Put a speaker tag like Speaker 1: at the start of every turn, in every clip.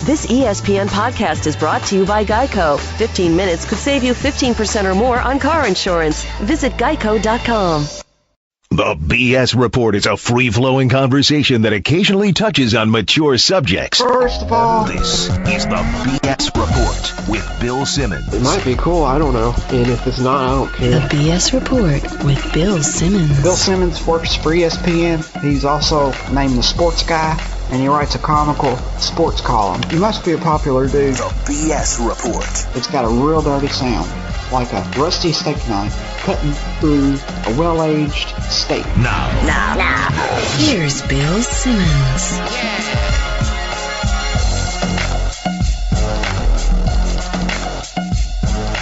Speaker 1: This ESPN podcast is brought to you by Geico. 15 minutes could save you 15% or more on car insurance. Visit geico.com.
Speaker 2: The BS Report is a free-flowing conversation that occasionally touches on mature subjects.
Speaker 3: First of all,
Speaker 2: this is the BS Report with Bill Simmons.
Speaker 3: It might be cool, I don't know. And if it's not, I don't care.
Speaker 4: The BS Report with Bill Simmons.
Speaker 5: Bill Simmons works for ESPN. He's also named the sports guy, and he writes a comical sports column. He must be a popular dude.
Speaker 2: The BS Report.
Speaker 5: It's got a real dirty sound, like a rusty steak knife cutting through a well-aged steak.
Speaker 2: Now.
Speaker 4: Here's Bill Simmons.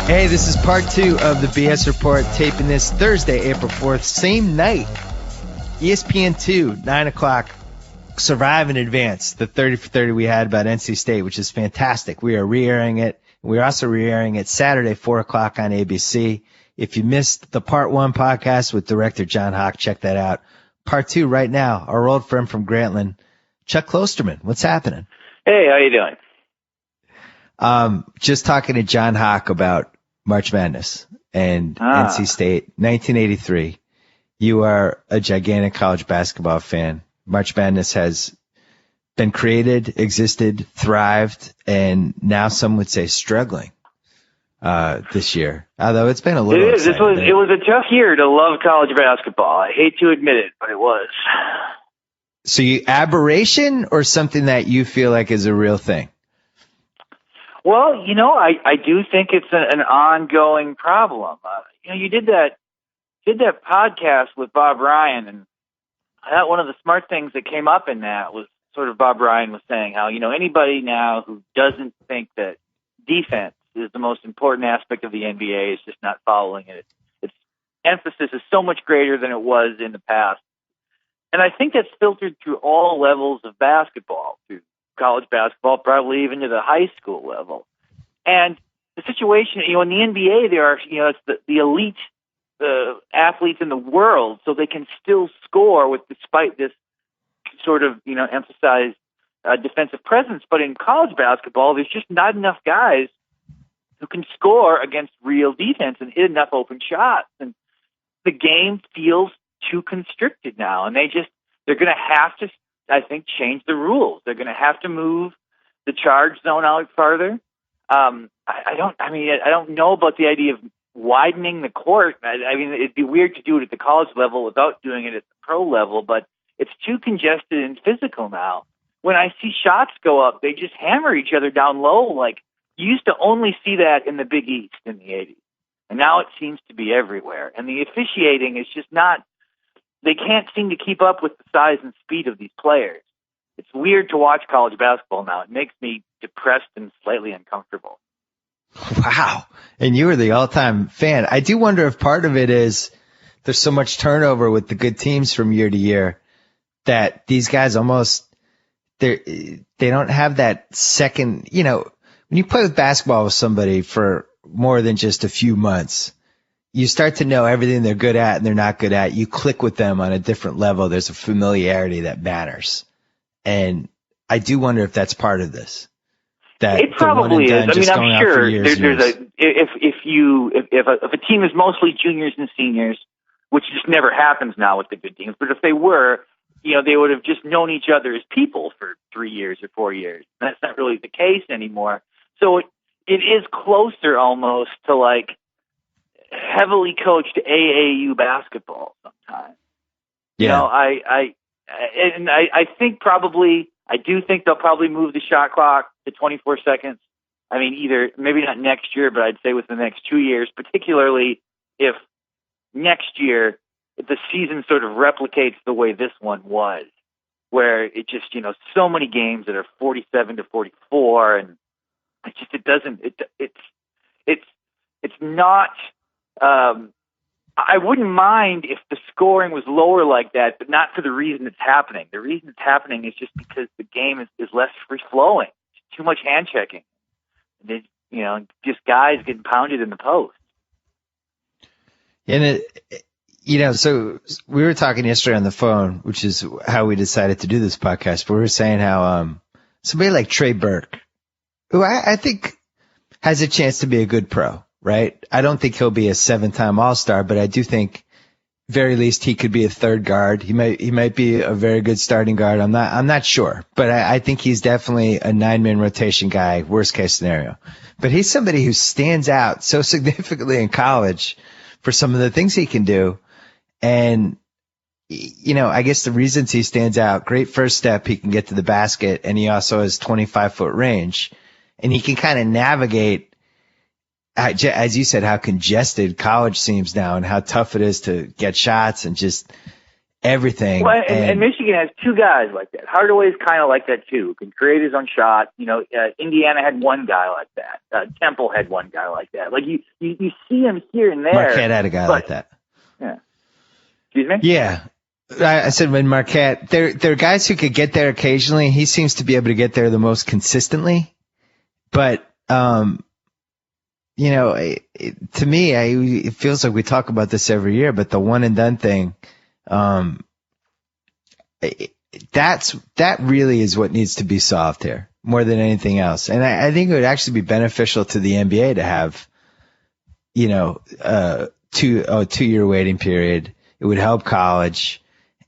Speaker 6: Hey, this is part 2 of the BS Report, taping this Thursday, April 4th, same night. ESPN2, 9 o'clock. Survive in advance, the 30 for 30 we had about NC State, which is fantastic. We are re-airing it. We're also re-airing it Saturday, 4 o'clock on ABC. If you missed the Part 1 podcast with director John Hawk, check that out. Part 2 right now, our old friend from Grantland, Chuck Klosterman. What's happening?
Speaker 7: Hey, how you doing?
Speaker 6: Just talking to John Hawk about March Madness and NC State, 1983. You are a gigantic college basketball fan. March Madness has been created, existed, thrived, and now some would say struggling this year. Although it's been a little.
Speaker 7: It is. It was a tough year to love college basketball. I hate to admit it, but it was.
Speaker 6: So you aberration or something that you feel like is a real thing?
Speaker 7: Well, I do think it's an ongoing problem. You did that podcast with Bob Ryan, and I thought one of the smart things that came up in that was sort of Bob Ryan was saying how, anybody now who doesn't think that defense is the most important aspect of the NBA is just not following it. Its emphasis is so much greater than it was in the past. And I think that's filtered through all levels of basketball, through college basketball, probably even to the high school level. And the situation, in the NBA, there are, it's the elite athletes in the world, so they can still score despite this sort of, emphasized defensive presence. But in college basketball, there's just not enough guys who can score against real defense and hit enough open shots. And the game feels too constricted now, and they're going to have to, I think, change the rules. They're going to have to move the charge zone out farther. I don't know about the idea of widening the court. I mean, it'd be weird to do it at the college level without doing it at the pro level, but it's too congested and physical now. When I see shots go up, they just hammer each other down low. Like, you used to only see that in the Big East in the 80s, and now it seems to be everywhere. And the officiating is just not, they can't seem to keep up with the size and speed of these players. It's weird to watch college basketball now. It makes me depressed and slightly uncomfortable.
Speaker 6: Wow. And you were the all-time fan. I do wonder if part of it is there's so much turnover with the good teams from year to year that these guys almost, they don't have that second, when you play with basketball with somebody for more than just a few months, you start to know everything they're good at and they're not good at. You click with them on a different level. There's a familiarity that matters. And I do wonder if that's part of this.
Speaker 7: It probably is. I mean, I'm sure if a team is mostly juniors and seniors, which just never happens now with the good teams, but if they were, they would have just known each other as people for 3 years or 4 years. That's not really the case anymore. So it is closer almost to like heavily coached AAU basketball sometimes.
Speaker 6: Yeah.
Speaker 7: I think I do think they'll probably move the shot clock to 24 seconds. I mean, maybe not next year, but I'd say within the next 2 years, particularly if next year the season sort of replicates the way this one was, where it just, so many games that are 47 to 44, and it's not, I wouldn't mind if the scoring was lower like that, but not for the reason it's happening. The reason it's happening is just because the game is less free-flowing. It's too much hand-checking. Just guys getting pounded in the post.
Speaker 6: And so we were talking yesterday on the phone, which is how we decided to do this podcast, but we were saying how somebody like Trey Burke who I think has a chance to be a good pro, right? I don't think he'll be a 7-time All-Star, but I do think very least he could be a third guard. He might be a very good starting guard. I'm not sure, but I think he's definitely a 9-man rotation guy, worst case scenario. But he's somebody who stands out so significantly in college for some of the things he can do. And, you know, I guess the reasons he stands out, great first step, he can get to the basket, and he also has 25-foot range, and he can kind of navigate, as you said, how congested college seems now and how tough it is to get shots and just everything.
Speaker 7: Well, and Michigan has two guys like that. Hardaway's kind of like that too, can create his own shot. You know, Indiana had one guy like that. Temple had one guy like that. Like you see him here and there.
Speaker 6: Marquette had a guy like that.
Speaker 7: Yeah. Excuse me?
Speaker 6: Yeah. I said when Marquette, there are guys who could get there occasionally. He seems to be able to get there the most consistently. But, you know, to me, it feels like we talk about this every year, but the one and done thing, that really is what needs to be solved here more than anything else. And I think it would actually be beneficial to the NBA to have, you know, a 2-year waiting period. It would help college.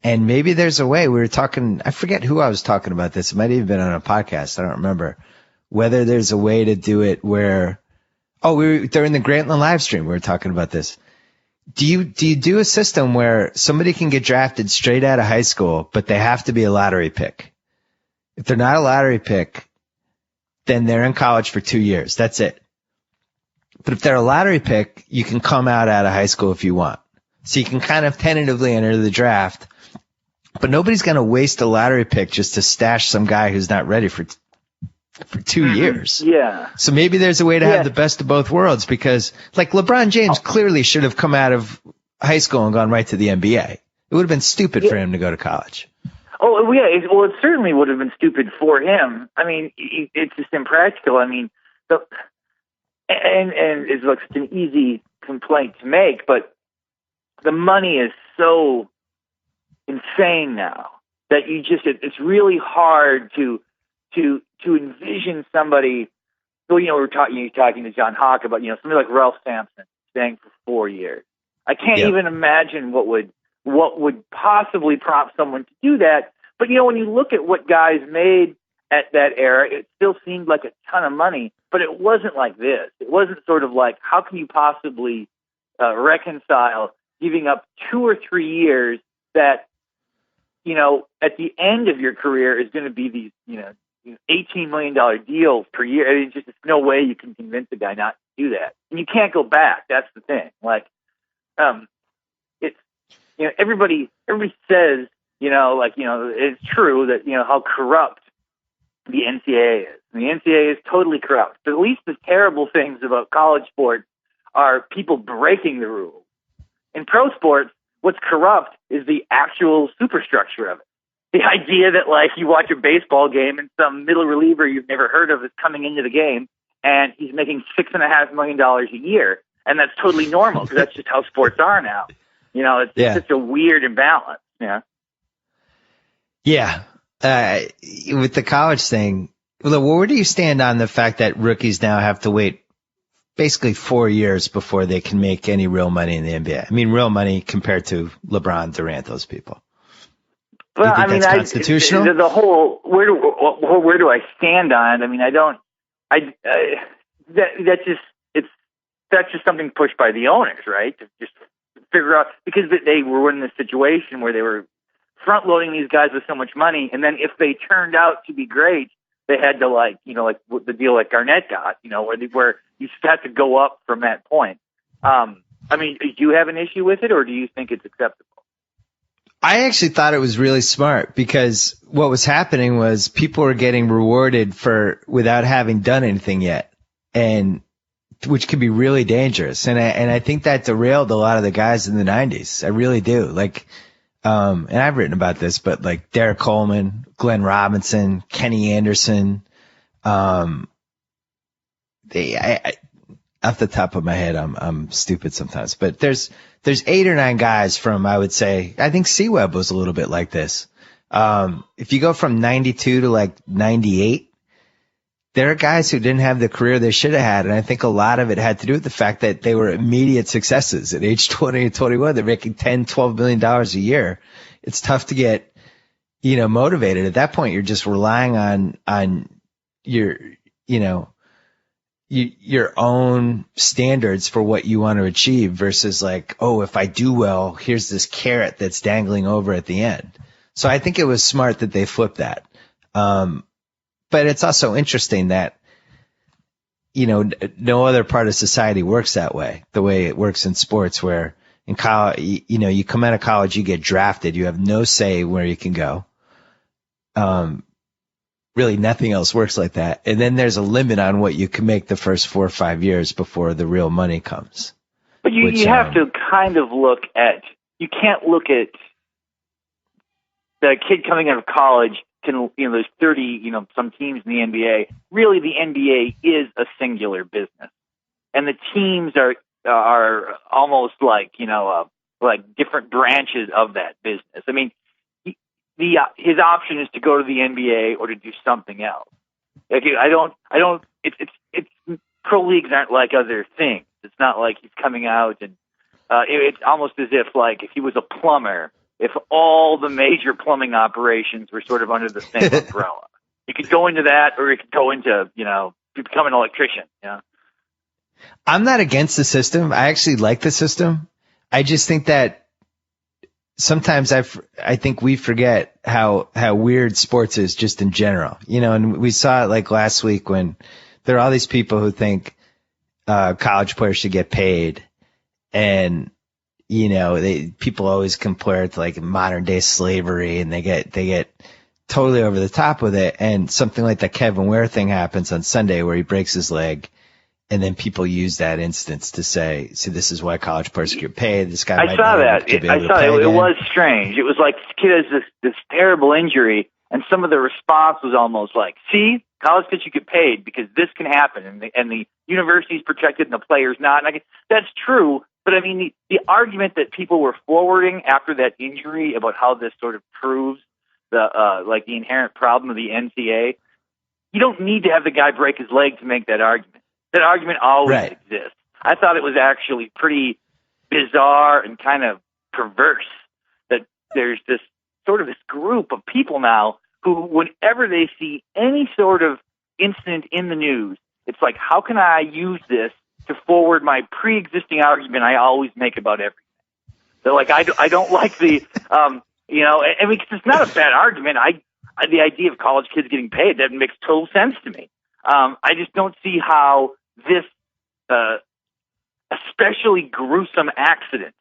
Speaker 6: And maybe there's a way. We were talking, I forget who I was talking about this. It might have even been on a podcast. I don't remember whether there's a way to do it where, during the Grantland live stream, we were talking about this. Do you do a system where somebody can get drafted straight out of high school, but they have to be a lottery pick? If they're not a lottery pick, then they're in college for 2 years. That's it. But if they're a lottery pick, you can come out of high school if you want. So you can kind of tentatively enter the draft, but nobody's going to waste a lottery pick just to stash some guy who's not ready for 2 years.
Speaker 7: Yeah.
Speaker 6: So maybe there's a way to have the best of both worlds, because like LeBron James clearly should have come out of high school and gone right to the NBA. It would have been stupid for him to go to college.
Speaker 7: Oh, yeah. It certainly would have been stupid for him. I mean, it's just impractical. I mean, and it's like such an easy complaint to make, but the money is so insane now that it's really hard to envision somebody. So, you know, you're talking to John Hawk about, you know, somebody like Ralph Sampson staying for 4 years. I can't even imagine what would possibly prompt someone to do that. But, you know, when you look at what guys made at that era, it still seemed like a ton of money, but it wasn't like this. It wasn't sort of like, how can you possibly reconcile giving up 2 or 3 years that, you know, at the end of your career is going to be these, you know, $18 million deals per year. I mean, there's no way you can convince a guy not to do that. And you can't go back. That's the thing. Like, it's, you know, everybody says, you know, like, you know, it's true that, you know, how corrupt the NCAA is. And the NCAA is totally corrupt. But at least the terrible things about college sports are people breaking the rules. In pro sports, what's corrupt is the actual superstructure of it. The idea that, like, you watch a baseball game and some middle reliever you've never heard of is coming into the game and he's making $6.5 million a year. And that's totally normal because that's just how sports are now. You know, it's just a weird imbalance. Yeah.
Speaker 6: Yeah. With the college thing, where do you stand on the fact that rookies now have to wait basically 4 years before they can make any real money in the NBA? I mean, real money compared to LeBron, Durant, those people.
Speaker 7: Well,
Speaker 6: I mean, that's constitutional?
Speaker 7: The whole where do I stand on it? I mean, that's just something pushed by the owners, right? To just figure out, because they were in this situation where they were front loading these guys with so much money, and then if they turned out to be great, they had to, like, you know, like the deal like Garnett got, you know, where you had to go up from that point. I mean, do you have an issue with it, or do you think it's acceptable?
Speaker 6: I actually thought it was really smart, because what was happening was people were getting rewarded without having done anything yet, and which could be really dangerous. And I think that derailed a lot of the guys in the 90s. I really do. Like, and I've written about this, but like Derek Coleman, Glenn Robinson, Kenny Anderson, off the top of my head, I'm stupid sometimes, but there's 8 or 9 guys from, I would say, I think C-Web was a little bit like this. If you go from 92 to like 98, there are guys who didn't have the career they should have had. And I think a lot of it had to do with the fact that they were immediate successes at age 20 and 21. They're making $10, $12 million a year. It's tough to get, motivated. At that point, you're just relying on your, your own standards for what you want to achieve versus like, oh, if I do well, here's this carrot that's dangling over at the end. So I think it was smart that they flipped that. But it's also interesting that, no other part of society works that way, the way it works in sports, where in college, you come out of college, you get drafted, you have no say where you can go. Really nothing else works like that. And then there's a limit on what you can make the first 4 or 5 years before the real money comes.
Speaker 7: But you have to kind of you can't look at the kid coming out of college. There's 30, some teams in the NBA. Really, the NBA is a singular business, and the teams are almost like like different branches of that business. I mean, his option is to go to the NBA or to do something else. Like It's pro leagues aren't like other things. It's not like he's coming out and it's almost as if like if he was a plumber. If all the major plumbing operations were sort of under the same umbrella, you could go into that, or you could go into, become an electrician.
Speaker 6: I'm not against the system. I actually like the system. I just think that sometimes I think we forget how weird sports is just in general, and we saw it like last week when there are all these people who think, college players should get paid, and people always compare it to like modern day slavery, and they get totally over the top with it. And something like the Kevin Ware thing happens on Sunday where he breaks his leg, and then people use that instance to say, see, this is why college players get paid. This guy
Speaker 7: I saw that. It was strange. It was like this kid has this terrible injury, and some of the response was almost like, see, college kids should get paid because this can happen, and the university's protected and the player's not. And that's true. But I mean, the argument that people were forwarding after that injury about how this sort of proves the inherent problem of the NCAA, you don't need to have the guy break his leg to make that argument. That argument always exists. I thought it was actually pretty bizarre and kind of perverse that there's this group of people now who, whenever they see any sort of incident in the news, it's like, how can I use this to forward my pre-existing argument I always make about everything? They're like, I don't like the, it's not a bad argument. The idea of college kids getting paid, that makes total sense to me. I just don't see how this, especially gruesome accident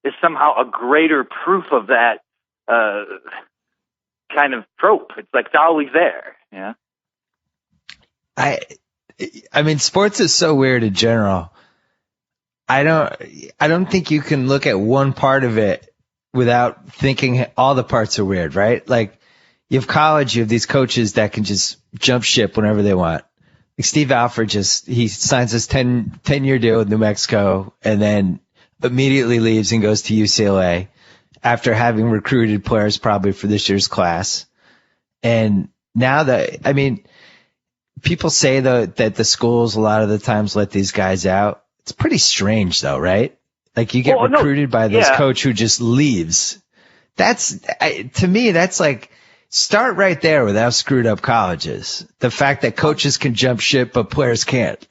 Speaker 7: is somehow a greater proof of that, kind of trope. It's like, it's always there. Yeah.
Speaker 6: I mean, sports is so weird in general. I don't think you can look at one part of it without thinking all the parts are weird, right? Like, you have college, you have these coaches that can just jump ship whenever they want. Like Steve Alford he signs this 10-year deal with New Mexico and then immediately leaves and goes to UCLA after having recruited players probably for this year's class. And now people say that the schools a lot of the times let these guys out. It's pretty strange though, right? Like you get recruited by this coach who just leaves. To me, that's like, start right there with how screwed up college is. The fact that coaches can jump ship, but players can't.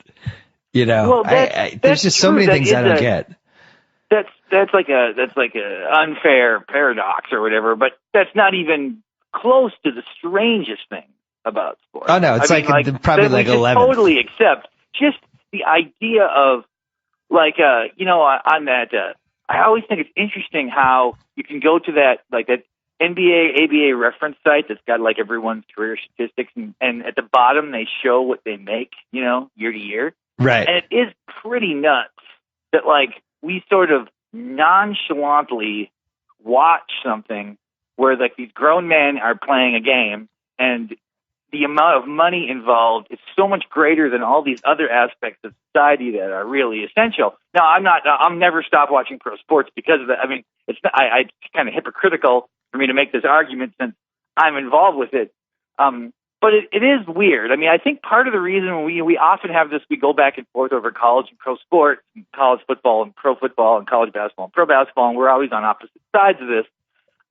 Speaker 6: There's just so many things I don't get.
Speaker 7: That's like a unfair paradox or whatever, but that's not even close to the strangest thing about sports.
Speaker 6: Oh no, it's probably like 11.
Speaker 7: Totally accept just the idea of on that. I always think it's interesting how you can go to that NBA, ABA reference site that's got like everyone's career statistics, and at the bottom they show what they make, year to year.
Speaker 6: Right.
Speaker 7: And it is pretty nuts that we sort of nonchalantly watch something where these grown men are playing a game, and the amount of money involved is so much greater than all these other aspects of society that are really essential. Now, I'm never stop watching pro sports because of that. I mean, it's kind of hypocritical for me to make this argument since I'm involved with it. But it is weird. I mean, I think part of the reason we often have this, we go back and forth over college and pro sports, and college football and pro football and college basketball and pro basketball, and we're always on opposite sides of this.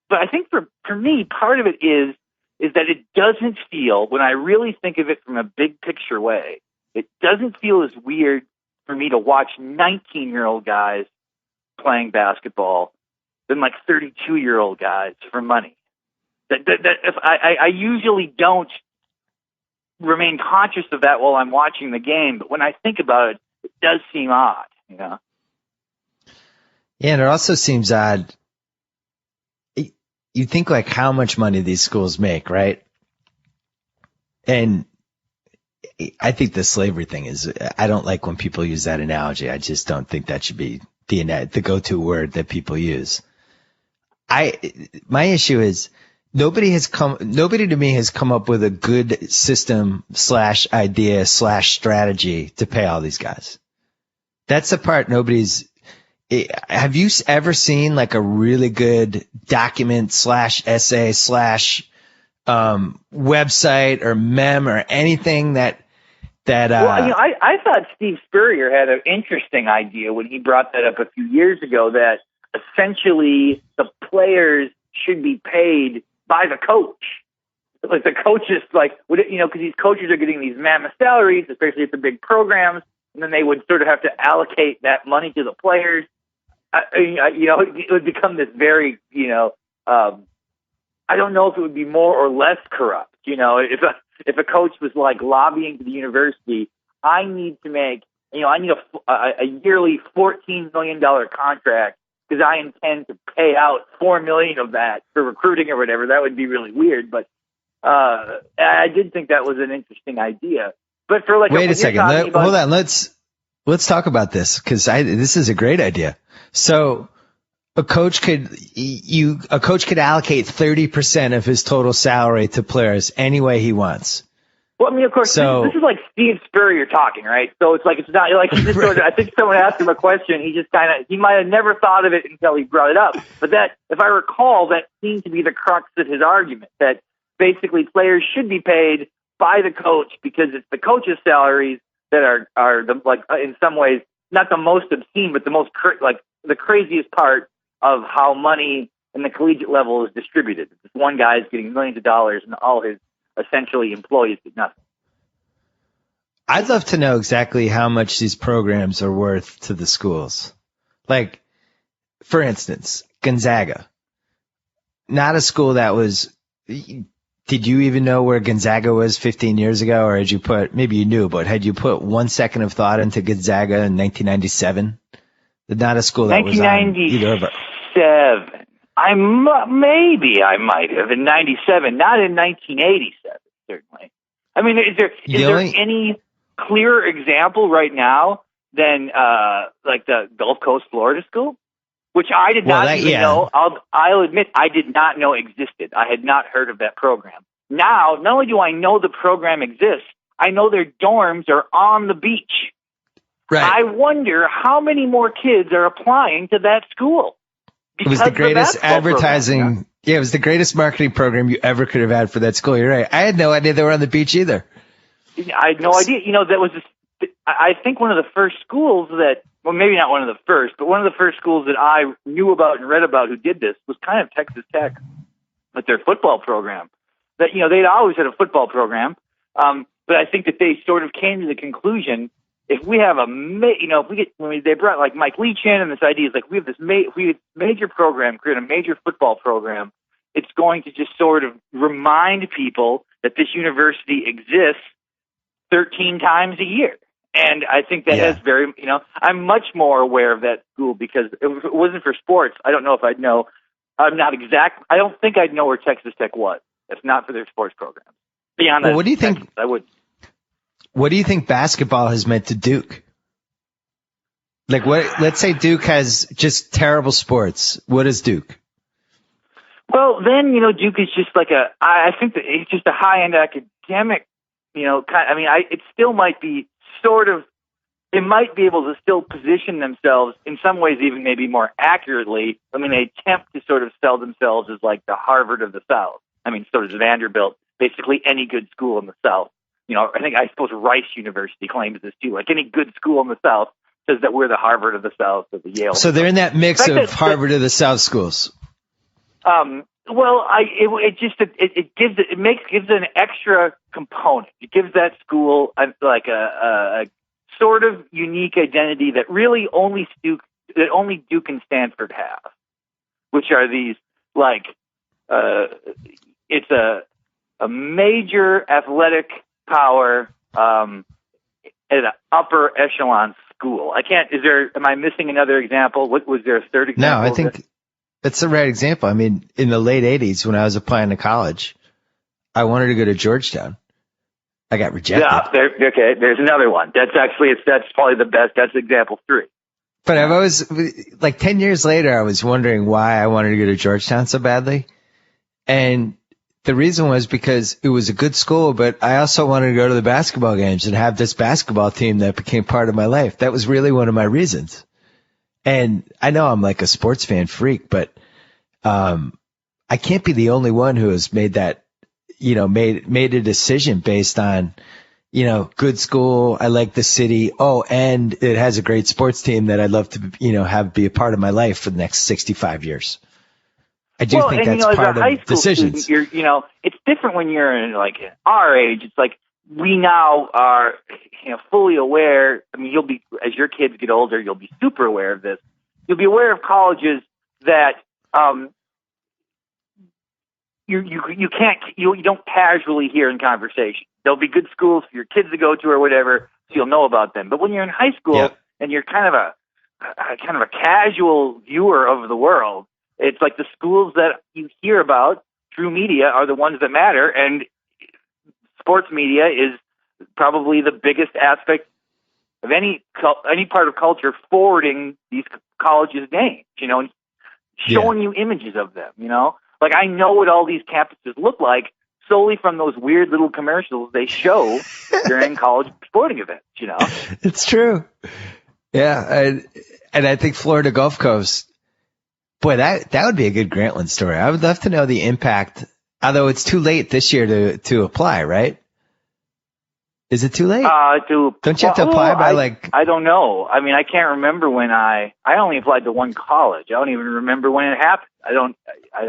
Speaker 7: But I think for me, part of it is that it doesn't feel, when I really think of it from a big picture way, it doesn't feel as weird for me to watch 19-year-old guys playing basketball than like 32-year-old guys for money. That if I usually don't remain conscious of that while I'm watching the game, but when I think about it, it does seem odd, you know?
Speaker 6: Yeah, and it also seems odd. You think like how much money these schools make, right? And I think the slavery thing is, I don't like when people use that analogy. I just don't think that should be the go-to word that people use. My issue is, nobody to me has come up with a good system / idea / strategy to pay all these guys. That's the part have you ever seen like a really good document / essay / website or mem or anything that
Speaker 7: well, I thought Steve Spurrier had an interesting idea when he brought that up a few years ago, that essentially the players should be paid by the coach. Like the coaches, because these coaches are getting these mammoth salaries, especially at the big programs, and then they would sort of have to allocate that money to the players. It would become this very, I don't know if it would be more or less corrupt. If a coach was like lobbying to the university, I need to make, I need a yearly $14 million contract because I intend to pay out $4 million of that for recruiting or whatever. That would be really weird. But I did think that was an interesting idea. But for like,
Speaker 6: wait a second, hold on. Let's talk about this, because this is a great idea. So a coach could allocate 30% of his total salary to players any way he wants.
Speaker 7: Well, I mean, of course, this is like Steve Spurrier talking, right? So it's not like he just sort of, I think someone asked him a question. He might have never thought of it until he brought it up. But that, if I recall, that seemed to be the crux of his argument, that basically players should be paid by the coach because it's the coach's salaries that are the, like, in some ways, not the most obscene, but the most, the craziest part of how money in the collegiate level is distributed. This one guy's getting millions of dollars and all his essentially employees get nothing.
Speaker 6: I'd love to know exactly how much these programs are worth to the schools. Like, for instance, Gonzaga. Not a school that was... Did you even know where Gonzaga was 15 years ago? Or maybe you knew, but had you put 1 second of thought into Gonzaga in 1997? Not a school that was on either of our...
Speaker 7: 1997. Maybe I might have in 97, not in 1987, certainly. I mean, is there any clearer example right now than like the Gulf Coast Florida School, which I did not even know. I'll admit I did not know existed. I had not heard of that program. Now, not only do I know the program exists, I know their dorms are on the beach.
Speaker 6: Right.
Speaker 7: I wonder how many more kids are applying to that school.
Speaker 6: It was the greatest advertising. Program, yeah. Yeah, it was the greatest marketing program you ever could have had for that school. You're right. I had no idea they were on the beach either.
Speaker 7: I had no idea. That was I think one of the first schools that, well, maybe not one of the first, but one of the first schools that I knew about and read about who did this was kind of Texas Tech with their football program. That, they'd always had a football program. But I think that they sort of came to the conclusion, if we have they brought like Mike Leach in, and this idea is like, we have this major program, create a major football program. It's going to just sort of remind people that this university exists 13 times a year. And I think that has very, I'm much more aware of that school because if it wasn't for sports, I don't know if I'd know. I don't think I'd know where Texas Tech was. If not for their sports program. Beyond that,
Speaker 6: what do you think?
Speaker 7: I would.
Speaker 6: What do you think basketball has meant to Duke? Like, let's say Duke has just terrible sports. What is Duke?
Speaker 7: Well, then, Duke is just like I think that it's just a high-end academic, it still might be it might be able to still position themselves in some ways even maybe more accurately. I mean, they attempt to sort of sell themselves as like the Harvard of the South. I mean, so does Vanderbilt. basically any good school in the South. I suppose Rice University claims this too. Like any good school in the South says that we're the Harvard of the South or the Yale.
Speaker 6: So they're in that mix of Harvard of the South schools.
Speaker 7: Well, it gives it an extra component. It gives that school a sort of unique identity that really only Duke and Stanford have, which are these it's a major athletic power at an upper echelon school. Am I missing another example? Was there a third example?
Speaker 6: No, I think that's the right example. I mean, in the late 80s when I was applying to college, I wanted to go to Georgetown. I got rejected.
Speaker 7: Yeah, there's another one. That's probably the best. That's example 3.
Speaker 6: But I've always, 10 years later, I was wondering why I wanted to go to Georgetown so badly. And the reason was because it was a good school, but I also wanted to go to the basketball games and have this basketball team that became part of my life. That was really one of my reasons. And I know I'm like a sports fan freak, but I can't be the only one who has made that, made a decision based on, good school. I like the city. Oh, and it has a great sports team that I'd love to, have be a part of my life for the next 65 years. I do think that's part of decisions.
Speaker 7: Student, it's different when you're in our age. It's like we now are, fully aware. I mean, as your kids get older, you'll be super aware of this. You'll be aware of colleges that you don't casually hear in conversation. There'll be good schools for your kids to go to or whatever, so you'll know about them. But when you're in high school and you're kind of a casual viewer of the world, it's like the schools that you hear about through media are the ones that matter, and sports media is probably the biggest aspect of any part of culture forwarding these colleges' names, and showing you images of them, I know what all these campuses look like solely from those weird little commercials they show during college sporting events,
Speaker 6: It's true. Yeah. And I think Florida Gulf Coast, boy, that would be a good Grantland story. I would love to know the impact, although it's too late this year to apply, right? Is it too late? Don't you have to apply by
Speaker 7: I don't know. I mean, I can't remember when I only applied to one college. I don't even remember when it happened. I don't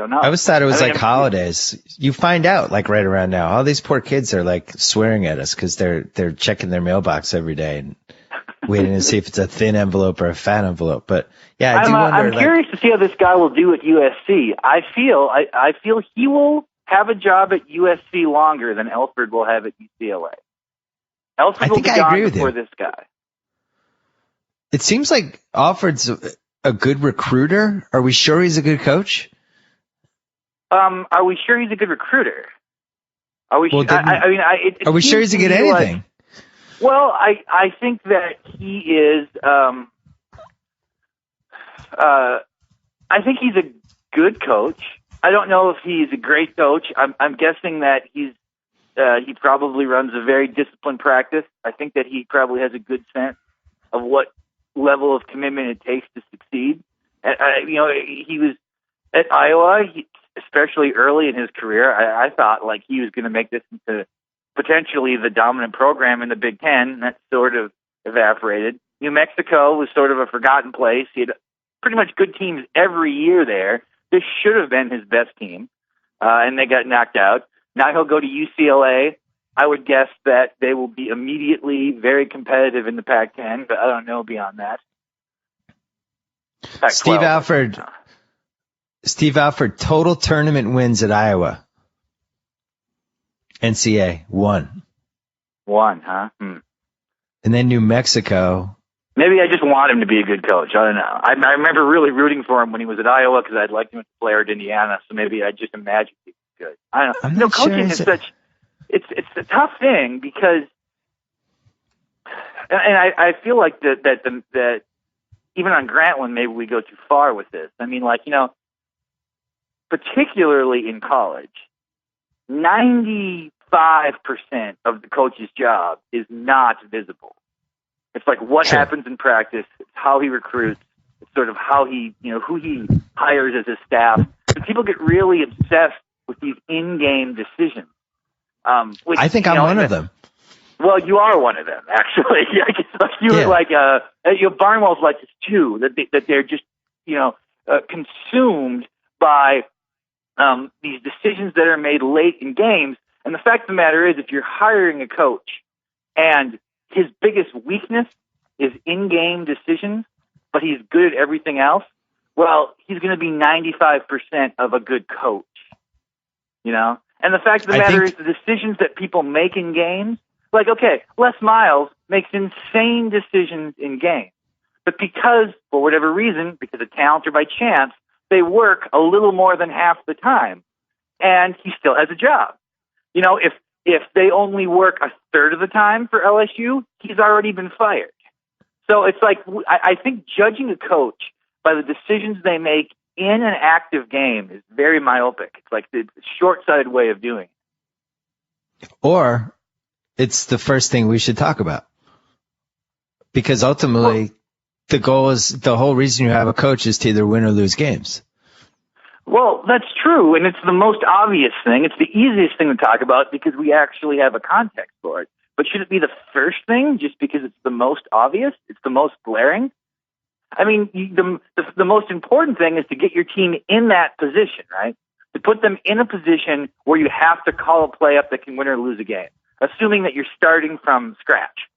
Speaker 7: know.
Speaker 6: I always thought it was holidays. You find out right around now. All these poor kids are swearing at us because they're checking their mailbox every day and waiting to see if it's a thin envelope or a fat envelope. But yeah, I do wonder.
Speaker 7: I'm curious to see how this guy will do at USC. I feel he will have a job at USC longer than Elford will have at UCLA. Elford will be gone before this guy.
Speaker 6: It seems like Alford's a good recruiter. Are we sure he's a good coach?
Speaker 7: Are we sure he's a good recruiter? Are we?
Speaker 6: Are we sure he's a good anything?
Speaker 7: Well, I think that he is. I think he's a good coach. I don't know if he's a great coach. I'm guessing that he probably runs a very disciplined practice. I think that he probably has a good sense of what level of commitment it takes to succeed. He was at Iowa, especially early in his career. I thought he was going to make this into potentially the dominant program in the Big Ten. That sort of evaporated. New Mexico was sort of a forgotten place. He had pretty much good teams every year there. This should have been his best team, and they got knocked out. Now he'll go to UCLA. I would guess that they will be immediately very competitive in the Pac-10, but I don't know beyond that.
Speaker 6: Pac-12. Steve Alford, total tournament wins at Iowa. NCAA, 1.
Speaker 7: 1, huh?
Speaker 6: And then New Mexico.
Speaker 7: Maybe I just want him to be a good coach. I don't know. I remember really rooting for him when he was at Iowa because I'd liked him as a player at Indiana, so maybe I just imagined he was good. I don't know. Coaching is such... It's a tough thing because... And I feel like that even on Grantland, maybe we go too far with this. I mean, particularly in college, 95% of the coach's job is not visible. It's what happens in practice, it's how he recruits, it's sort of how he, who he hires as his staff. But people get really obsessed with these in-game decisions. Which,
Speaker 6: I think I'm one of them.
Speaker 7: Well, you are one of them, actually. You're like, Barnwell's like this too, that they're just, consumed by these decisions that are made late in games. And the fact of the matter is, if you're hiring a coach and his biggest weakness is in-game decisions, but he's good at everything else, well, he's going to be 95% of a good coach, And the fact of the matter is, the decisions that people make in games, like, okay, Les Miles makes insane decisions in games. But because, for whatever reason, because of talent or by chance, they work a little more than half the time. And he still has a job. If they only work a third of the time for LSU, he's already been fired. So it's like, I think judging a coach by the decisions they make in an active game is very myopic. It's like the short-sighted way of doing it.
Speaker 6: Or it's the first thing we should talk about. Because ultimately, the goal is, the whole reason you have a coach is to either win or lose games.
Speaker 7: Well, that's true, and it's the most obvious thing. It's the easiest thing to talk about because we actually have a context for it. But should it be the first thing just because it's the most obvious? It's the most glaring? I mean, the most important thing is to get your team in that position, right? To put them in a position where you have to call a play up that can win or lose a game, assuming that you're starting from scratch.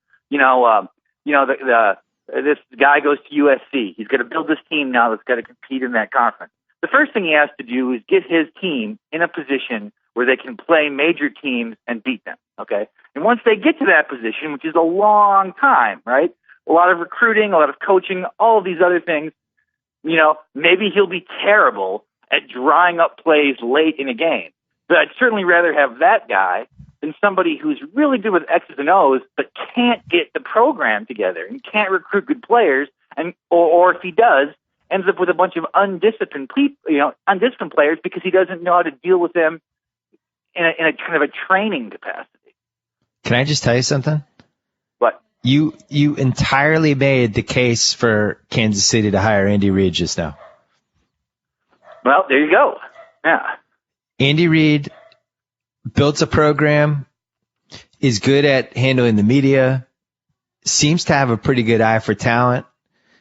Speaker 7: This guy goes to USC. He's going to build this team now that's got to compete in that conference. The first thing he has to do is get his team in a position where they can play major teams and beat them, okay? And once they get to that position, which is a long time, right? A lot of recruiting, a lot of coaching, all of these other things, maybe he'll be terrible at drawing up plays late in a game. But I'd certainly rather have that guy than somebody who's really good with X's and O's but can't get the program together and can't recruit good players, and or if he does, ends up with a bunch of undisciplined players because he doesn't know how to deal with them in a kind of a training capacity.
Speaker 6: Can I just tell you something?
Speaker 7: What?
Speaker 6: You entirely made the case for Kansas City to hire Andy Reid just now.
Speaker 7: Well, there you go. Yeah.
Speaker 6: Andy Reid built a program, is good at handling the media, seems to have a pretty good eye for talent,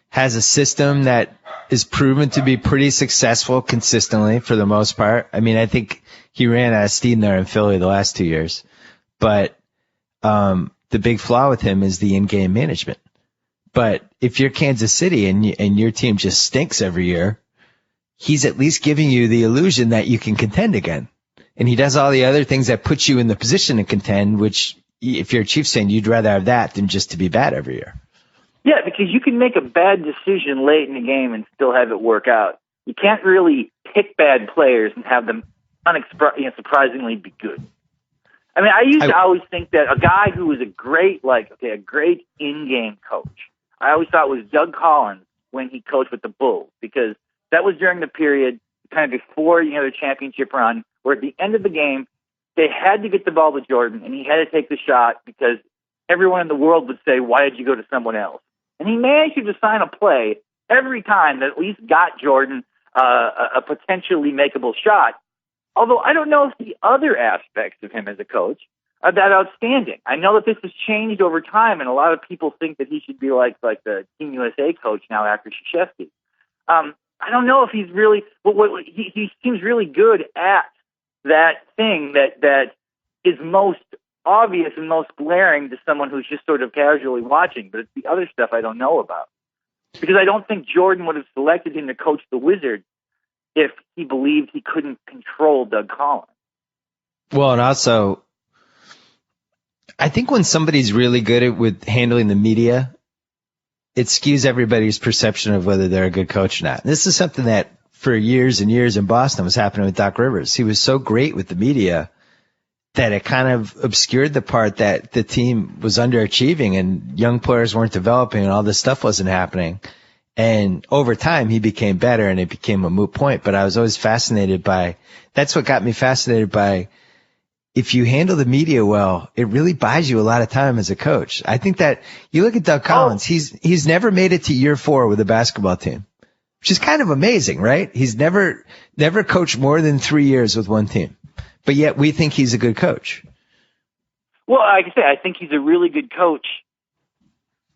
Speaker 6: has a system that is proven to be pretty successful consistently for the most part. I mean, I think he ran out of steam there in Philly the last 2 years. But the big flaw with him is the in-game management. But if you're Kansas City and your team just stinks every year, he's at least giving you the illusion that you can contend again. And he does all the other things that put you in the position to contend, which if you're a Chiefs fan, you'd rather have that than just to be bad every year.
Speaker 7: Yeah, because you can make a bad decision late in the game and still have it work out. You can't really pick bad players and have them surprisingly be good. I mean, I used to always think that a guy who was a great in-game coach, I always thought was Doug Collins when he coached with the Bulls, because that was during the period kind of before the championship run, where at the end of the game they had to get the ball to Jordan and he had to take the shot because everyone in the world would say, "Why did you go to someone else?" And he managed to design a play every time that at least got Jordan a potentially makeable shot. Although I don't know if the other aspects of him as a coach are that outstanding. I know that this has changed over time, and a lot of people think that he should be like the Team USA coach now after Krzyzewski. I don't know if he's really. He seems really good at that thing that is most obvious and most glaring to someone who's just sort of casually watching. But it's the other stuff I don't know about, because I don't think Jordan would have selected him to coach the Wizards if he believed he couldn't control Doug Collins.
Speaker 6: Well, and also, I think when somebody's really good with handling the media, it skews everybody's perception of whether they're a good coach or not. And this is something that for years and years in Boston was happening with Doc Rivers. He was so great with the media that it kind of obscured the part that the team was underachieving and young players weren't developing and all this stuff wasn't happening. And over time, he became better and it became a moot point. But I was always fascinated by, that's what got me fascinated by, if you handle the media well, it really buys you a lot of time as a coach. I think that you look at Doug Collins, he's never made it to year 4 with a basketball team, which is kind of amazing, right? He's never coached more than 3 years with one team, but yet we think he's a good coach.
Speaker 7: Well, like I say, I think he's a really good coach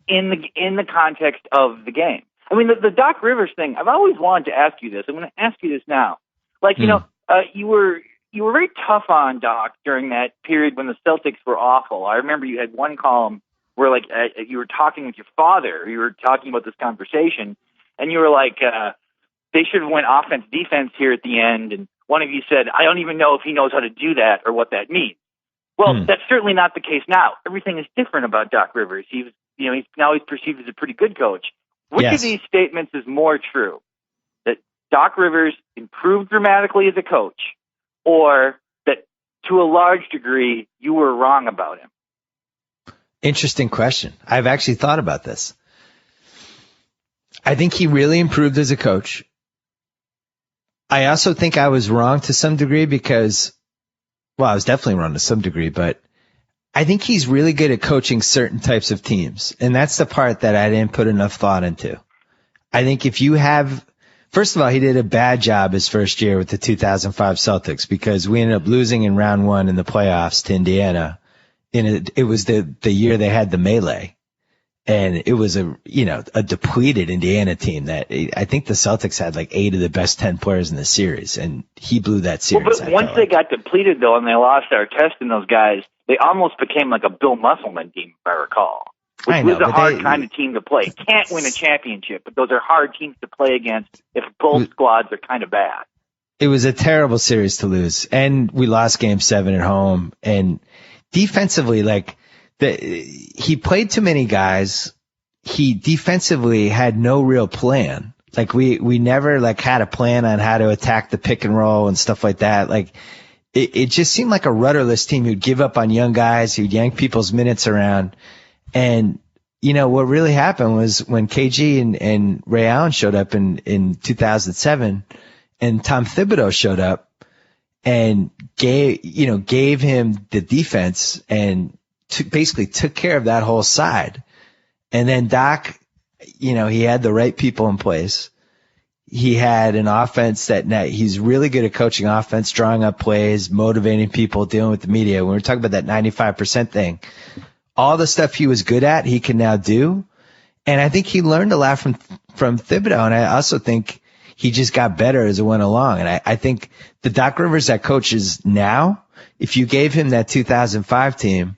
Speaker 7: in the context of the game. I mean, the Doc Rivers thing, I've always wanted to ask you this. I'm going to ask you this now. Like, you were very tough on Doc during that period when the Celtics were awful. I remember you had one column where, like, you were talking with your father. You were talking about this conversation, and you were like, they should have went offense-defense here at the end. And one of you said, I don't even know if he knows how to do that or what that means. Well, that's certainly not the case now. Everything is different about Doc Rivers. He's perceived as a pretty good coach. Which of these statements is more true? That Doc Rivers improved dramatically as a coach, or that to a large degree you were wrong about him?
Speaker 6: Interesting question. I've actually thought about this. I think he really improved as a coach. I also think I was wrong to some degree because, well, I was definitely wrong to some degree, but I think he's really good at coaching certain types of teams. And that's the part that I didn't put enough thought into. I think if you have, first of all, he did a bad job his first year with the 2005 Celtics because we ended up losing in round one in the playoffs to Indiana. And it was the year they had the melee. And it was a depleted Indiana team that I think the Celtics had like 8 of the best 10 players in the series, and he blew that series.
Speaker 7: Well, but once they got depleted, though, and they lost our test in those guys, they almost became like a Bill Musselman team, if I recall, which was a hard kind of team to play. Can't win a championship, but those are hard teams to play against if both squads are kind of bad.
Speaker 6: It was a terrible series to lose, and we lost Game 7 at home. And defensively, like, he played too many guys. He defensively had no real plan. Like we never like had a plan on how to attack the pick and roll and stuff like that. Like it just seemed like a rudderless team who'd give up on young guys, who'd yank people's minutes around. And what really happened was when KG and Ray Allen showed up in 2007 and Tom Thibodeau showed up and gave him the defense and basically took care of that whole side. And then Doc, he had the right people in place. He had an offense that he's really good at coaching offense, drawing up plays, motivating people, dealing with the media. When we're talking about that 95% thing, all the stuff he was good at, he can now do. And I think he learned a lot from Thibodeau. And I also think he just got better as it went along. And I think the Doc Rivers that coaches now, if you gave him that 2005 team,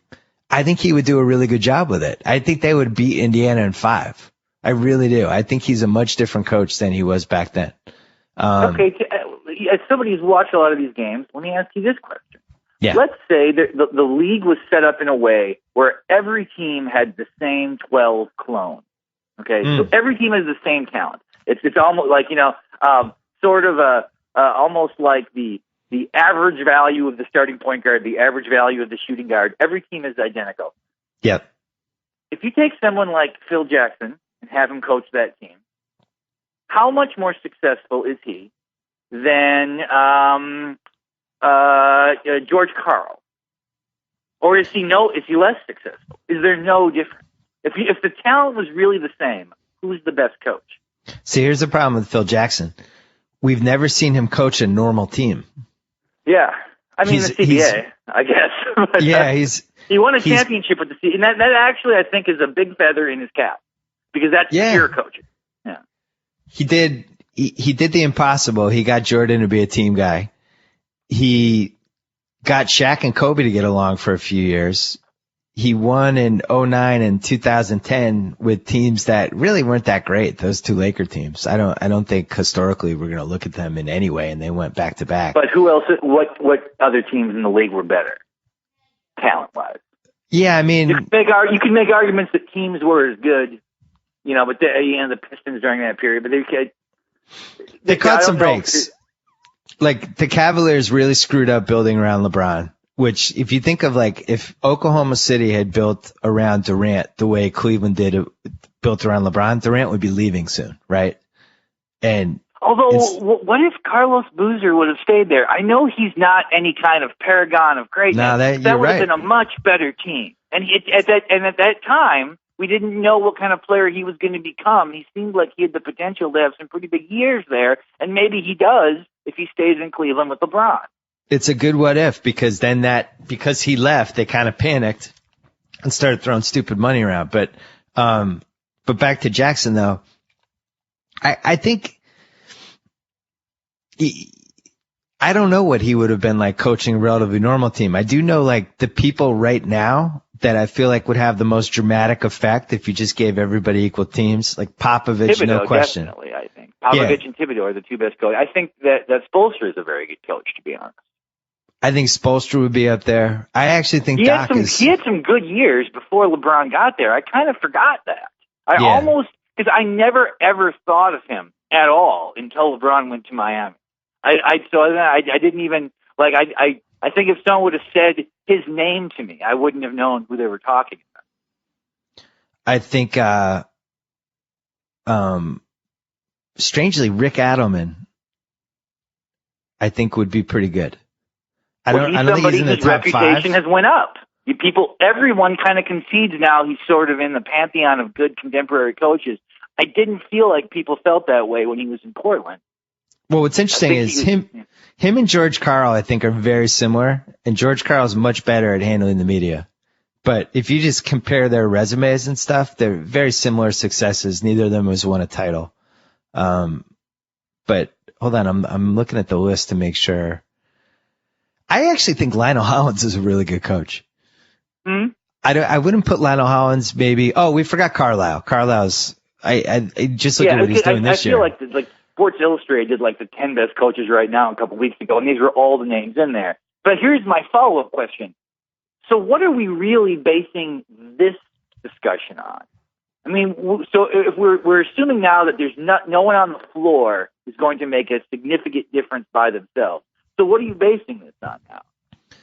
Speaker 6: I think he would do a really good job with it. I think they would beat Indiana in 5. I really do. I think he's a much different coach than he was back then.
Speaker 7: Okay, as somebody who's watched a lot of these games, let me ask you this question.
Speaker 6: Yeah.
Speaker 7: Let's say the league was set up in a way where every team had the same 12 clones. Okay, so every team has the same talent. It's almost like almost like the average value of the starting point guard, the average value of the shooting guard. Every team is identical.
Speaker 6: Yep.
Speaker 7: If you take someone like Phil Jackson and have him coach that team, how much more successful is he than George Karl? Or is he less successful? Is there no difference? If the talent was really the same, who's the best coach?
Speaker 6: See, here's the problem with Phil Jackson. We've never seen him coach a normal team.
Speaker 7: Yeah. I mean, the CBA, I guess. But,
Speaker 6: yeah,
Speaker 7: he won a championship with the CBA. And that actually, I think, is a big feather in his cap because that's pure coaching. Yeah.
Speaker 6: He did the impossible. He got Jordan to be a team guy. He got Shaq and Kobe to get along for a few years. He won in 2009 and 2010 with teams that really weren't that great. Those two Laker teams. I don't think historically we're going to look at them in any way, and they went back to back.
Speaker 7: But who else? What other teams in the league were better, talent-wise?
Speaker 6: Yeah, I mean,
Speaker 7: you can make arguments that teams were as good, but the Pistons during that period, but
Speaker 6: they caught some breaks. Like the Cavaliers really screwed up building around LeBron. Which, if you think of if Oklahoma City had built around Durant the way Cleveland built around LeBron, Durant would be leaving soon, right? And
Speaker 7: although, what if Carlos Boozer would have stayed there? I know he's not any kind of paragon of greatness.
Speaker 6: No,
Speaker 7: that would have been a much better team. And at that time, we didn't know what kind of player he was going to become. He seemed like he had the potential to have some pretty big years there, and maybe he does if he stays in Cleveland with LeBron.
Speaker 6: It's a good what if, because because he left, they kind of panicked and started throwing stupid money around. But back to Jackson though, I think I don't know what he would have been like coaching a relatively normal team. I do know like the people right now that I feel like would have the most dramatic effect if you just gave everybody equal teams, like Popovich,
Speaker 7: Thibodeau,
Speaker 6: no question.
Speaker 7: Definitely, I think. Popovich and Thibodeau are the two best coaches. I think that Spoelstra is a very good coach, to be honest.
Speaker 6: I think Spoelstra would be up there. I actually think
Speaker 7: he had some good years before LeBron got there. I kind of forgot that. Because I never ever thought of him at all until LeBron went to Miami. I didn't even like. I think if someone would have said his name to me, I wouldn't have known who they were talking about.
Speaker 6: I think, strangely, Rick Adelman, I think would be pretty good. I don't think he's in the top 5.
Speaker 7: Reputation has went up. Everyone kind of concedes now he's sort of in the pantheon of good contemporary coaches. I didn't feel like people felt that way when he was in Portland.
Speaker 6: Well, what's interesting is him and George Karl, I think, are very similar, and George Karl is much better at handling the media. But if you just compare their resumes and stuff, they're very similar successes. Neither of them has won a title. But hold on, I'm looking at the list to make sure. I actually think Lionel Hollins is a really good coach.
Speaker 7: Hmm?
Speaker 6: I wouldn't put Lionel Hollins maybe. Oh, we forgot Carlisle. Carlisle's. I just look at what he's doing this year.
Speaker 7: I feel like Sports Illustrated did like the 10 best coaches right now a couple weeks ago, and these were all the names in there. But here's my follow-up question. So what are we really basing this discussion on? I mean, so if we're assuming now that there's no one on the floor is going to make a significant difference by themselves. So what are you basing this on now?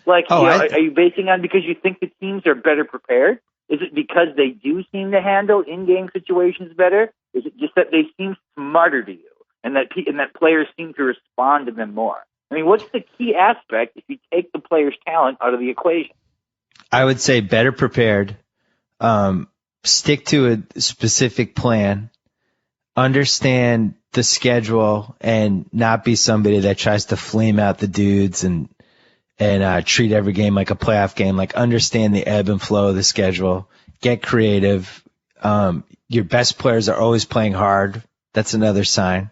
Speaker 7: Like, are you basing on because you think the teams are better prepared? Is it because they do seem to handle in-game situations better? Is it just that they seem smarter to you and that players seem to respond to them more? I mean, what's the key aspect if you take the player's talent out of the equation?
Speaker 6: I would say better prepared, stick to a specific plan, understand the schedule, and not be somebody that tries to flame out the dudes and treat every game like a playoff game. Like, understand the ebb and flow of the schedule. Get creative. Your best players are always playing hard. That's another sign.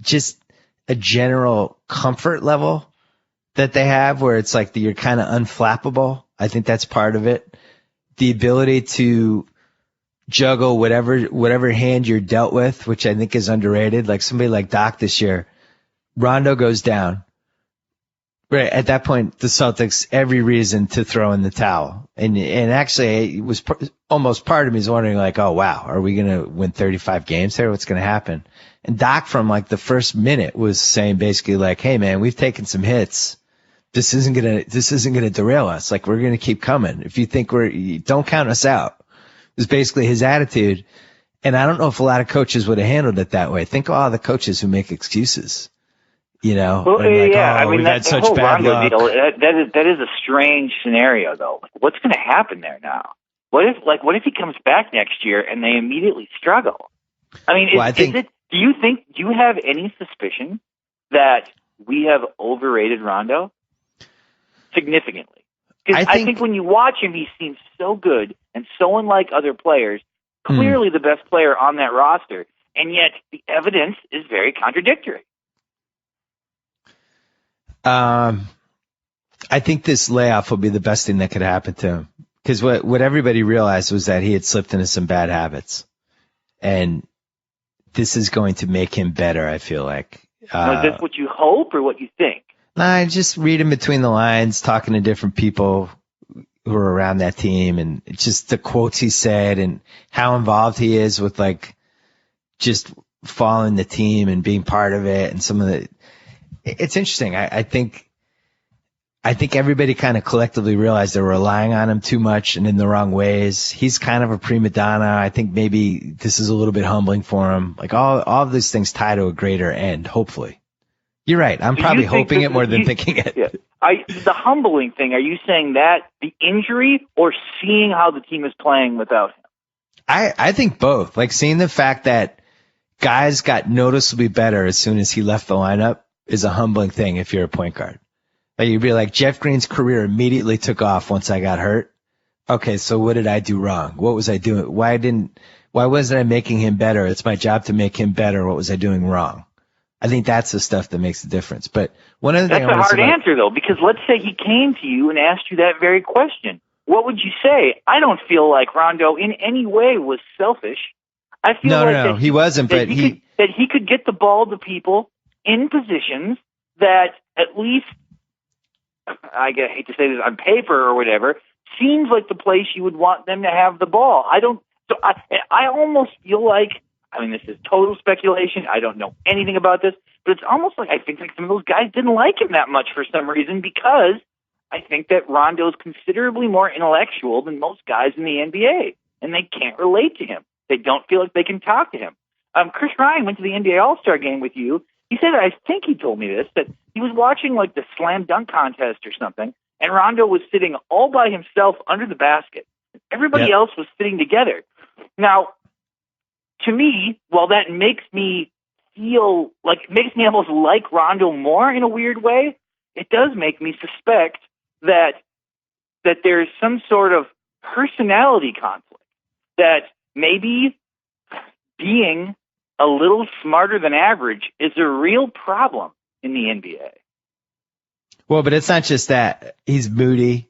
Speaker 6: Just a general comfort level that they have where it's like you're kind of unflappable. I think that's part of it. The ability to juggle whatever hand you're dealt with, which I think is underrated. Like somebody like Doc this year, Rondo goes down. Right at that point, the Celtics every reason to throw in the towel, and actually, it was almost part of me is wondering like, oh wow, are we gonna win 35 games here? What's gonna happen? And Doc from like the first minute was saying basically like, hey man, we've taken some hits. This isn't gonna derail us. Like, we're gonna keep coming. If you think don't count us out. Is basically his attitude. And I don't know if a lot of coaches would have handled it that way. Think of all the coaches who make excuses. You know,
Speaker 7: well, I mean,
Speaker 6: we've had such
Speaker 7: whole
Speaker 6: bad
Speaker 7: Rondo
Speaker 6: luck.
Speaker 7: deal, that is a strange scenario, though. Like, what's going to happen there now? What if he comes back next year and they immediately struggle? I mean, do you have any suspicion that we have overrated Rondo significantly? Because I think when you watch him, he seems so good and so unlike other players. Clearly the best player on that roster, and yet the evidence is very contradictory.
Speaker 6: I think this layoff will be the best thing that could happen to him. Because what everybody realized was that he had slipped into some bad habits. And this is going to make him better, I feel like.
Speaker 7: Is this what you hope or what you think?
Speaker 6: Nah, just reading between the lines, talking to different people who are around that team, and just the quotes he said and how involved he is with like just following the team and being part of it, and some of the. It's interesting. I think everybody kind of collectively realized they're relying on him too much and in the wrong ways. He's kind of a prima donna. I think maybe this is a little bit humbling for him. Like all of these things tie to a greater end, hopefully. You're right. I'm probably hoping it more than thinking it.
Speaker 7: Yeah. The humbling thing, are you saying that the injury or seeing how the team is playing without him?
Speaker 6: I think both. Like seeing the fact that guys got noticeably better as soon as he left the lineup. is a humbling thing if you're a point guard. Like you'd be like, Jeff Green's career immediately took off once I got hurt. Okay, so what did I do wrong? What was I doing? Why wasn't I making him better? It's my job to make him better. What was I doing wrong? I think that's the stuff that makes the difference. But one other thing
Speaker 7: that's a hard answer, though, because let's say he came to you and asked you that very question. What would you say? I don't feel like Rondo in any way was selfish. I feel
Speaker 6: no, he wasn't, but
Speaker 7: he could get the ball to people in positions that at least, I hate to say this, on paper or whatever, seems like the place you would want them to have the ball. I almost feel like, I mean, this is total speculation. I don't know anything about this, but it's almost like I think like some of those guys didn't like him that much for some reason, because I think that Rondo's considerably more intellectual than most guys in the NBA, and they can't relate to him. They don't feel like they can talk to him. Chris Ryan went to the NBA All-Star game with you. He said, I think he told me this, that he was watching like the slam dunk contest or something, and Rondo was sitting all by himself under the basket. Everybody else was sitting together. Now, to me, while that makes me feel like, it makes me almost like Rondo more in a weird way, it does make me suspect that there's some sort of personality conflict, that maybe being a little smarter than average is a real problem in the NBA.
Speaker 6: Well, but it's not just that. He's moody.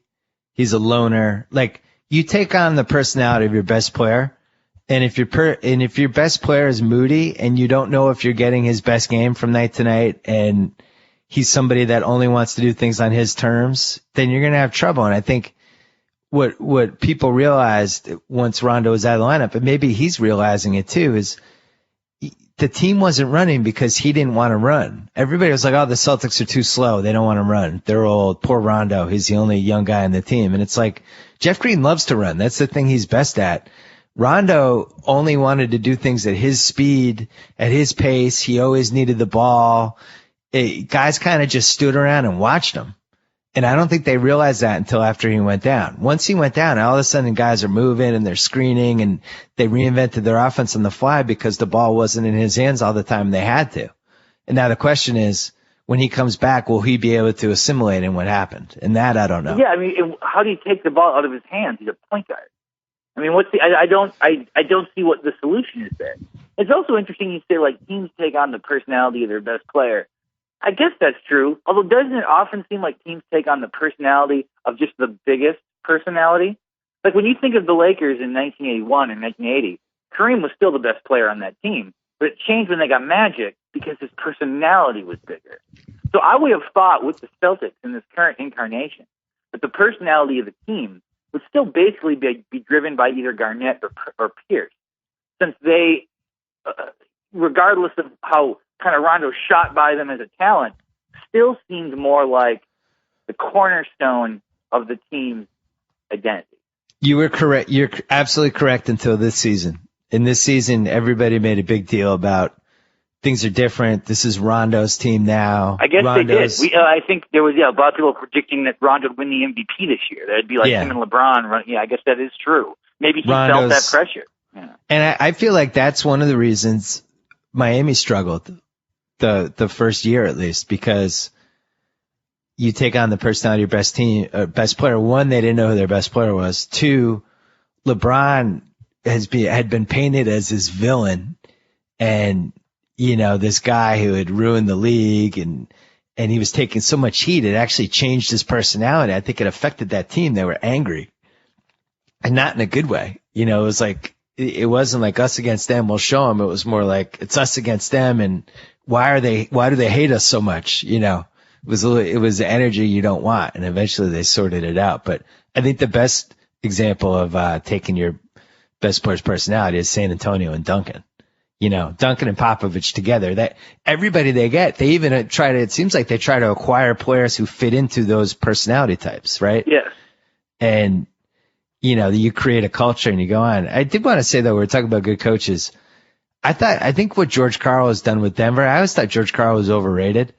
Speaker 6: He's a loner. Like, you take on the personality of your best player, and if your best player is moody and you don't know if you're getting his best game from night to night, and he's somebody that only wants to do things on his terms, then you're going to have trouble. And I think what people realized once Rondo was out of the lineup, and maybe he's realizing it too, is the team wasn't running because he didn't want to run. Everybody was like, oh, the Celtics are too slow. They don't want to run. They're old. Poor Rondo. He's the only young guy on the team. And it's like, Jeff Green loves to run. That's the thing he's best at. Rondo only wanted to do things at his speed, at his pace. He always needed the ball. Guys kind of just stood around and watched him. And I don't think they realized that until after he went down. Once he went down, all of a sudden guys are moving and they're screening, and they reinvented their offense on the fly because the ball wasn't in his hands all the time. They had to. And now the question is, when he comes back, will he be able to assimilate in what happened? And that I don't know.
Speaker 7: Yeah, I mean, how do you take the ball out of his hands? He's a point guard. I mean, I don't see what the solution is there. It's also interesting you say, like, teams take on the personality of their best player. I guess that's true, although doesn't it often seem like teams take on the personality of just the biggest personality? Like when you think of the Lakers in 1981 and 1980, Kareem was still the best player on that team, but it changed when they got Magic because his personality was bigger. So I would have thought with the Celtics in this current incarnation that the personality of the team would still basically be driven by either Garnett or Pierce, since they, regardless of how kind of Rondo shot by them as a talent, still seemed more like the cornerstone of the team's identity.
Speaker 6: You were correct. You're absolutely correct until this season. In this season, everybody made a big deal about things are different. This is Rondo's team now.
Speaker 7: I guess they did. I think there was a lot of people predicting that Rondo would win the MVP this year. That'd be like him and LeBron. Yeah, I guess that is true. Maybe he felt that pressure. Yeah. And
Speaker 6: I feel like that's one of the reasons Miami struggled the first year, at least, because you take on the personality of your best player. One, they didn't know who their best player was. Two, LeBron had been painted as this villain, and this guy who had ruined the league, and he was taking so much heat, it actually changed his personality. I think it affected that team. They were angry, and not in a good way. It was like, it wasn't like us against them, we'll show them. It was more like it's us against them, and why do they hate us so much? It was the energy you don't want, and eventually they sorted it out. But I think the best example of taking your best player's personality is San Antonio and Duncan. Duncan and Popovich together, that everybody they get, they even it seems like they try to acquire players who fit into those personality types, right?
Speaker 7: Yeah.
Speaker 6: And, you create a culture and you go on. I did want to say, though, we're talking about good coaches. I think what George Karl has done with Denver, I always thought George Karl was overrated.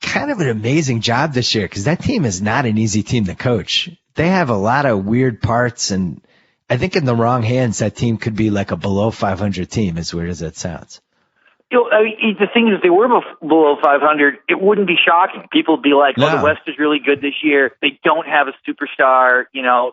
Speaker 6: Kind of an amazing job this year, because that team is not an easy team to coach. They have a lot of weird parts, and I think in the wrong hands, that team could be like a below 500 team, as weird as that sounds.
Speaker 7: The thing is, if they were below 500, it wouldn't be shocking. People would be like, "Oh, the West is really good this year. They don't have a superstar.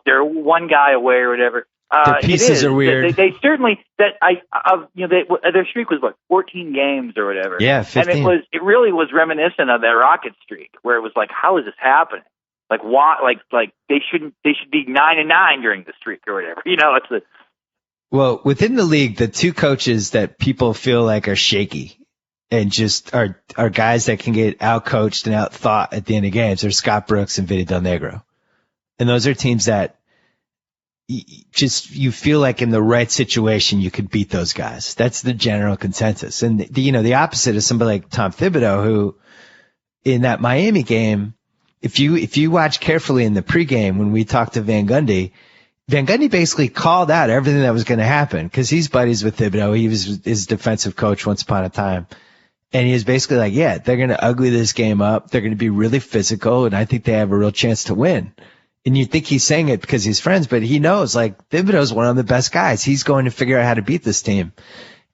Speaker 7: They're one guy away or whatever."
Speaker 6: Their pieces are weird.
Speaker 7: They certainly their streak was 14 games or whatever.
Speaker 6: Yeah, 15.
Speaker 7: And it really was reminiscent of that Rocket streak where it was like, how is this happening? Like why? Like they should be 9-9 during the streak or whatever.
Speaker 6: Well, within the league, the two coaches that people feel like are shaky and just are guys that can get out-coached and out-thought at the end of games are Scott Brooks and Vinny Del Negro. And those are teams that you feel like in the right situation you could beat those guys. That's the general consensus. And the opposite is somebody like Tom Thibodeau, who in that Miami game, if you watch carefully in the pregame when we talked to Van Gundy basically called out everything that was going to happen because he's buddies with Thibodeau. He was his defensive coach once upon a time. And he was basically like, yeah, they're going to ugly this game up. They're going to be really physical, and I think they have a real chance to win. And you think he's saying it because he's friends, but he knows, like, Thibodeau's one of the best guys. He's going to figure out how to beat this team.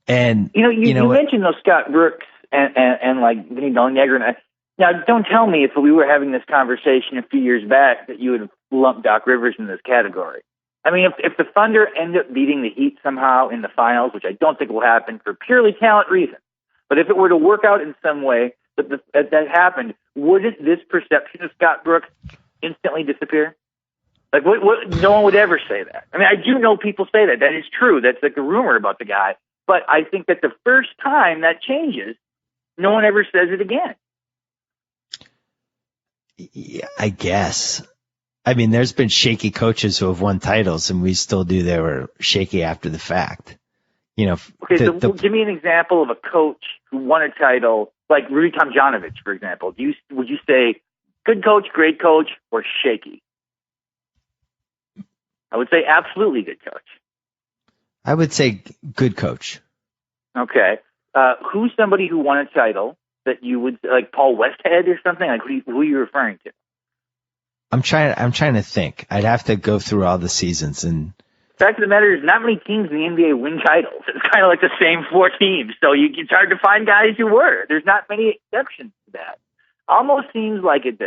Speaker 6: And
Speaker 7: you mentioned those Scott Brooks and like Vinny Del Negro. Now, don't tell me if we were having this conversation a few years back that you would lump Doc Rivers in this category. I mean, if the Thunder end up beating the Heat somehow in the finals, which I don't think will happen for purely talent reasons, but if it were to work out in some way that happened, wouldn't this perception of Scott Brooks instantly disappear? Like, what? No one would ever say that. I mean, I do know people say that. That is true. That's like a rumor about the guy. But I think that the first time that changes, no one ever says it again.
Speaker 6: Yeah, I guess. I mean, there's been shaky coaches who have won titles, and we still do. They were shaky after the fact. Okay,
Speaker 7: so give me an example of a coach who won a title, like Rudy Tomjanovich, for example. Would you say good coach, great coach, or shaky? I would say absolutely good coach.
Speaker 6: I would say good coach. Okay.
Speaker 7: Who's somebody who won a title that you would, like Paul Westhead or something? Like who are you referring to?
Speaker 6: I'm trying to think. I'd have to go through all the seasons. And
Speaker 7: the fact of the matter is, not many teams in the NBA win titles. It's kind of like the same four teams. So it's hard to find guys who were. There's not many exceptions to that. Almost seems like in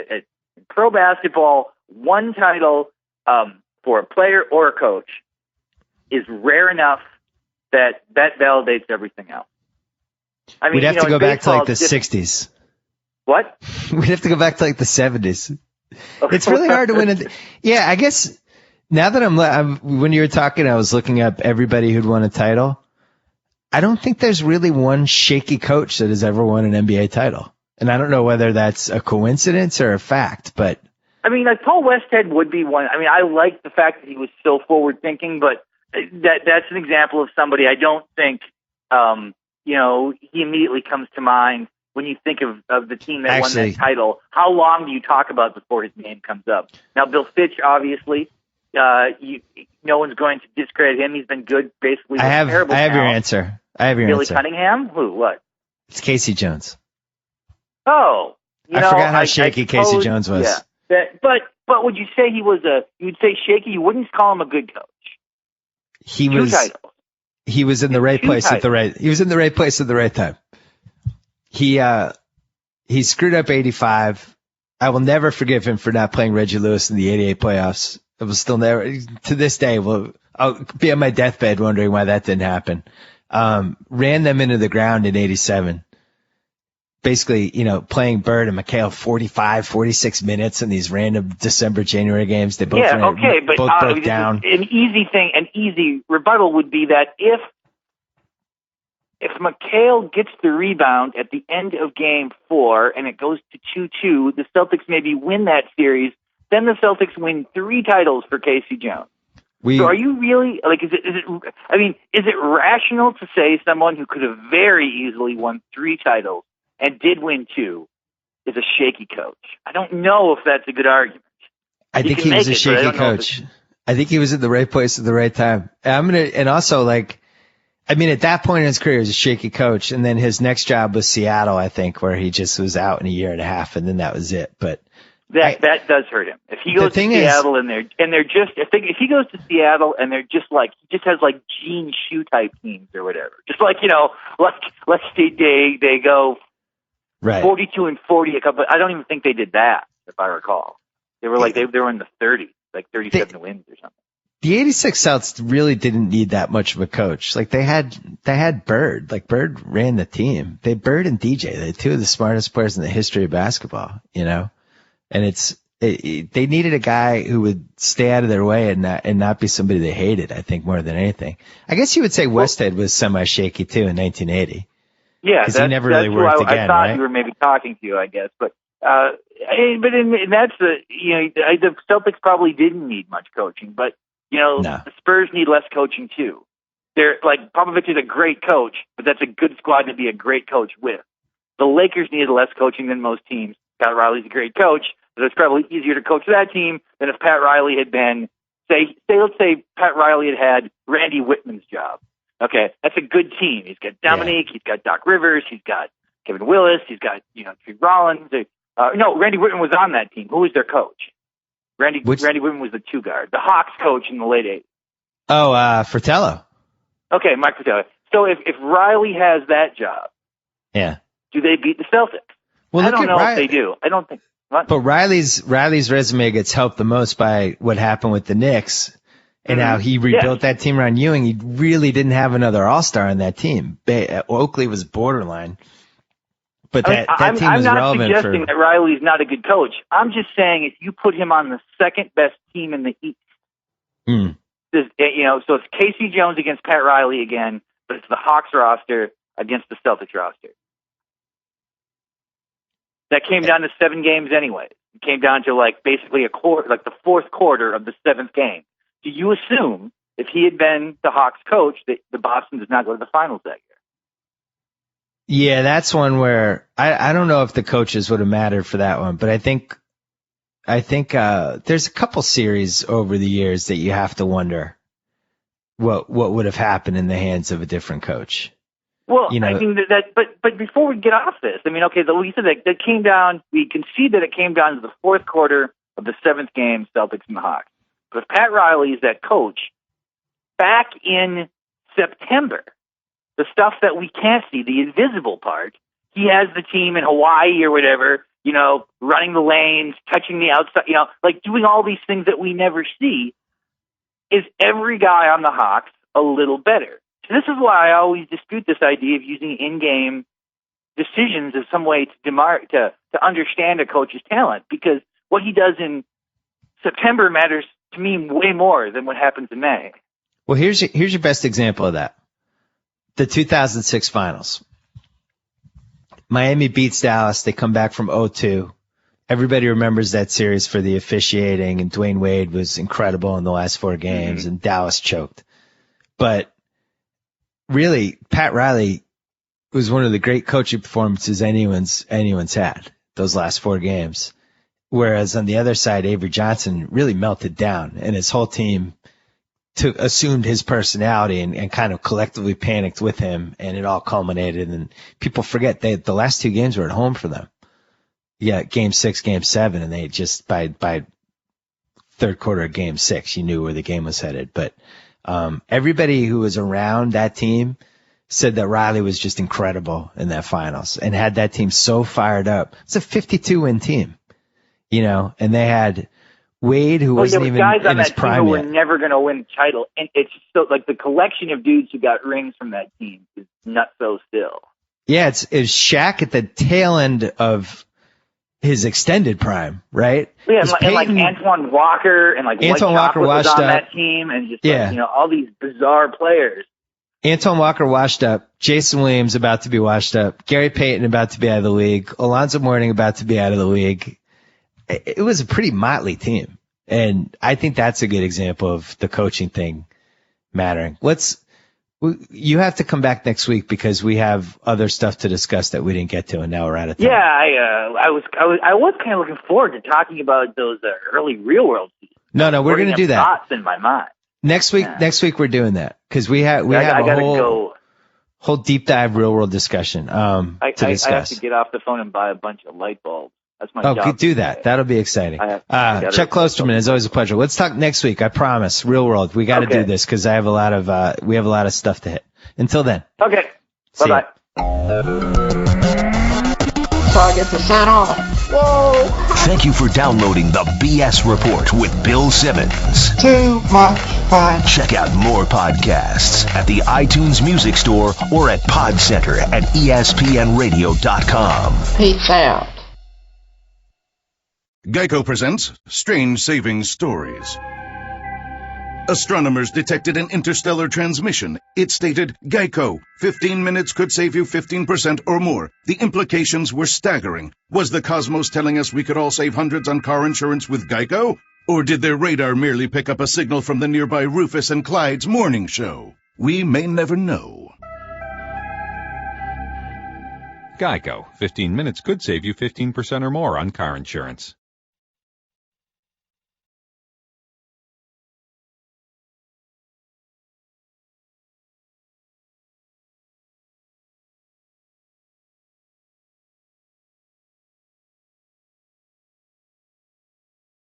Speaker 7: pro basketball, one title for a player or a coach is rare enough that validates everything else. I mean,
Speaker 6: we'd have to go back to like the
Speaker 7: different.
Speaker 6: 60s.
Speaker 7: What?
Speaker 6: We'd have to go back to like the 70s. It's really hard to win. Yeah, I guess now that when you were talking, I was looking up everybody who'd won a title. I don't think there's really one shaky coach that has ever won an NBA title. And I don't know whether that's a coincidence or a fact, but.
Speaker 7: I mean, like Paul Westhead would be one. I mean, I like the fact that he was so forward thinking, but that's an example of somebody I don't think, he immediately comes to mind. When you think of the team that won that title, how long do you talk about before his name comes up? Now, Bill Fitch, obviously, no one's going to discredit him. He's been good, basically.
Speaker 6: I have your answer.
Speaker 7: Billy Cunningham? Who? What?
Speaker 6: It's Casey Jones.
Speaker 7: Oh,
Speaker 6: I forgot how shaky Casey Jones was.
Speaker 7: Yeah, but would you say you'd say shaky? You wouldn't call him a good coach.
Speaker 6: He was in the right place at the right. He was in the right place at the right time. He screwed up 85. I will never forgive him for not playing Reggie Lewis in the 88 playoffs. It was still never, to this day, I'll be on my deathbed wondering why that didn't happen. Ran them into the ground in 87. Basically, playing Bird and McHale 45, 46 minutes in these random December, January games. They both broke down.
Speaker 7: An easy rebuttal would be that if McHale gets the rebound at the end of Game 4 and it goes to 2-2, the Celtics maybe win that series. Then the Celtics win 3 titles for Casey Jones. So are you really like? Is it rational to say someone who could have very easily won 3 titles and did win 2 is a shaky coach? I don't know if that's a good argument.
Speaker 6: I think he was a shaky coach. I think he was in the right place at the right time. At that point in his career, he was a shaky coach, and then his next job was Seattle, I think, where he just was out in a year and a half, and then that was it. But
Speaker 7: That does hurt him. If he goes to Seattle and they're just if he goes to Seattle and they're just like he just has like Gene Shoe type teams or whatever, just like let's say they go 42-40 a couple. I don't even think they did that if I recall. They were like they were in the 30s, like 37 wins or something.
Speaker 6: The 86 Celtics really didn't need that much of a coach. Like they had Bird. Like Bird ran the team. They Bird and DJ. They're two of the smartest players in the history of basketball. And they needed a guy who would stay out of their way and not be somebody they hated, I think, more than anything. I guess you would say Westhead was semi-shaky, too, in 1980.
Speaker 7: Yeah,
Speaker 6: because he never really worked again,
Speaker 7: I thought
Speaker 6: right?
Speaker 7: you were maybe talking to you, I guess. But that's the Celtics probably didn't need much coaching. But, the Spurs need less coaching, too. They're like Popovich is a great coach, but that's a good squad to be a great coach with. The Lakers needed less coaching than most teams. Pat Riley's a great coach, but it's probably easier to coach that team than if Pat Riley had been, let's say Pat Riley had Randy Whitman's job. Okay, that's a good team. He's got Dominique, he's got Doc Rivers, he's got Kevin Willis, he's got Tree Rollins. No, Randy Whitman was on that team. Who was their coach? Randy Whitman was the two guard, the Hawks coach in the late 80s.
Speaker 6: Oh, Fratello.
Speaker 7: Okay, Mike Fratello. So if Riley has that job, do they beat the Celtics?
Speaker 6: Well,
Speaker 7: I don't know if they do. I don't think. What?
Speaker 6: But Riley's resume gets helped the most by what happened with the Knicks and how he rebuilt that team around Ewing. He really didn't have another all-star on that team. Oakley was borderline. But that team was relevant.
Speaker 7: I'm not suggesting that Riley's not a good coach. I'm just saying if you put him on the second best team in the East, so it's Casey Jones against Pat Riley again, but it's the Hawks roster against the Celtics roster. That came down to 7 games anyway. It came down to basically a quarter, like the fourth quarter of the 7th game. Do you assume if he had been the Hawks coach that the Boston does not go to the finals that year?
Speaker 6: Yeah, that's one where I don't know if the coaches would have mattered for that one, but I think there's a couple series over the years that you have to wonder what would have happened in the hands of a different coach.
Speaker 7: Well, I mean but before we get off this, I mean, okay, we said that came down. We can see that it came down to the fourth quarter of the 7th game, Celtics and the Hawks. But if Pat Riley is that coach, back in September, the stuff that we can't see, the invisible part, he has the team in Hawaii or whatever, running the lanes, touching the outside, doing all these things that we never see. Is every guy on the Hawks a little better? So this is why I always dispute this idea of using in-game decisions as some way to understand a coach's talent, because what he does in September matters to me way more than what happens in May.
Speaker 6: Well, here's your best example of that. The 2006 finals. Miami beats Dallas. They come back from 0-2. Everybody remembers that series for the officiating, and Dwayne Wade was incredible in the last 4 games, and Dallas choked. But really, Pat Riley was one of the great coaching performances anyone's had those last 4 games. Whereas on the other side, Avery Johnson really melted down, and his whole team assumed his personality and kind of collectively panicked with him, and it all culminated. And people forget the last 2 games were at home for them. Yeah, game 6, game 7, and they just by third quarter of game 6, you knew where the game was headed. But everybody who was around that team said that Riley was just incredible in that finals and had that team so fired up. It's a 52-win team, and they had Wade, who wasn't even in his prime yet.
Speaker 7: We're never going to win the title, and it's so the collection of dudes who got rings from that team is not so still.
Speaker 6: Yeah, it's Shaq at the tail end of his extended prime, right?
Speaker 7: Yeah, and Antoine Walker and
Speaker 6: Antoine Walker
Speaker 7: was
Speaker 6: washed
Speaker 7: on
Speaker 6: up.
Speaker 7: That team, and just all these bizarre players.
Speaker 6: Antoine Walker washed up. Jason Williams about to be washed up. Gary Payton about to be out of the league. Alonzo Mourning about to be out of the league. It was a pretty motley team, and I think that's a good example of the coaching thing mattering. You have to come back next week because we have other stuff to discuss that we didn't get to, and now we're out of time.
Speaker 7: Yeah, I was kind of looking forward to talking about those early real world seasons.
Speaker 6: No, we're going to do that.
Speaker 7: Thoughts in my mind.
Speaker 6: Next week we're doing that because we have a whole deep dive real world discussion to discuss.
Speaker 7: I have to get off the phone and buy a bunch of light bulbs. That's my
Speaker 6: Oh,
Speaker 7: job.
Speaker 6: could do that. That'll be exciting. Chuck Klosterman, is always a pleasure. Let's talk next week. I promise. Real world. We got to do this because I have a lot of we have a lot of stuff to hit. Until then.
Speaker 7: Okay. Bye-bye.
Speaker 5: So I get to sign off. Whoa!
Speaker 2: Thank you for downloading the BS Report with Bill Simmons.
Speaker 5: Too much fun.
Speaker 2: Check out more podcasts at the iTunes Music Store or at Podcenter at ESPNradio.com.
Speaker 5: Peace out.
Speaker 8: Geico presents Strange Savings Stories. Astronomers detected an interstellar transmission. It stated, Geico, 15 minutes could save you 15% or more. The implications were staggering. Was the cosmos telling us we could all save hundreds on car insurance with Geico? Or did their radar merely pick up a signal from the nearby Rufus and Clyde's morning show? We may never know.
Speaker 9: Geico. 15 minutes could save you 15% or more on car insurance.